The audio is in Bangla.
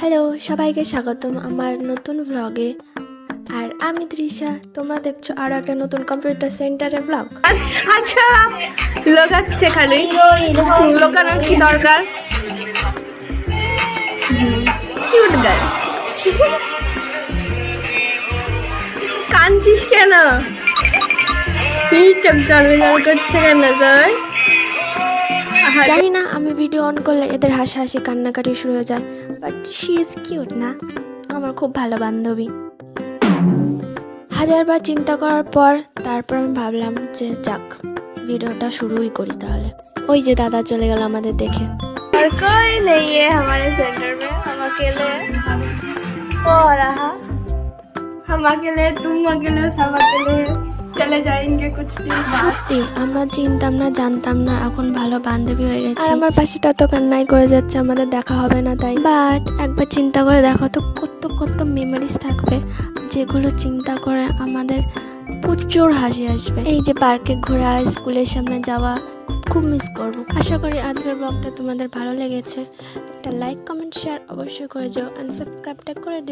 হ্যালো, সবাইকে স্বাগতম আমার নতুন ব্লগে। আর আমি তৃষা, তোমরা দেখছো আরো একটা নতুন কম্পিউটার সেন্টারে ব্লগ। আচ্ছা লোকাচ্ছে খালি লোকানোর কি দরকার। কিউট গার্ল কাঁদছিস কেন? কি চোখ জল করছে কেন তোর? জানি না আমি ভিডিও অন করলে এদের হাসাহাসি কান্নাকাটি শুরু হয়ে যায়, বাট শি ইজ কিউট না? আমার খুব ভালো বান্ধবী। হাজারবার চিন্তা করার পর তারপর আমি ভাবলাম যে যাক, ভিডিওটা শুরুই করি তাহলে। ওই যে দাদা চলে গেল আমাদের দেখে। और कोई नहीं है हमारे सेंटर में, हम अकेले हैं। वो रहा हम अकेले, तुम अकेले, सब अकेले हैं। चले जाएंगे कुछ दिन बाद। সত্যি আমরা চিনতাম না, জানতাম না, এখন ভালো বান্ধবী হয়ে গেছে। আর আমার পাশেটা তো কান্নাই করে যাচ্ছে, আমাদের দেখা হবে না তাই। বাট একবার চিন্তা করে দেখো তো, কত কত মেমোরিজ থাকবে যেগুলো চিন্তা করে আমাদের প্রচুর হাসি আসবে। এই যে পার্কে ঘোরা, স্কুলের সামনে যাওয়া, খুব মিস করব। আশা করি আজকের ব্লগটা তোমাদের ভালো লেগেছে। একটা লাইক, কমেন্ট, শেয়ার অবশ্যই করে যাও, অ্যান্ড সাবস্ক্রাইবটা করে দিও।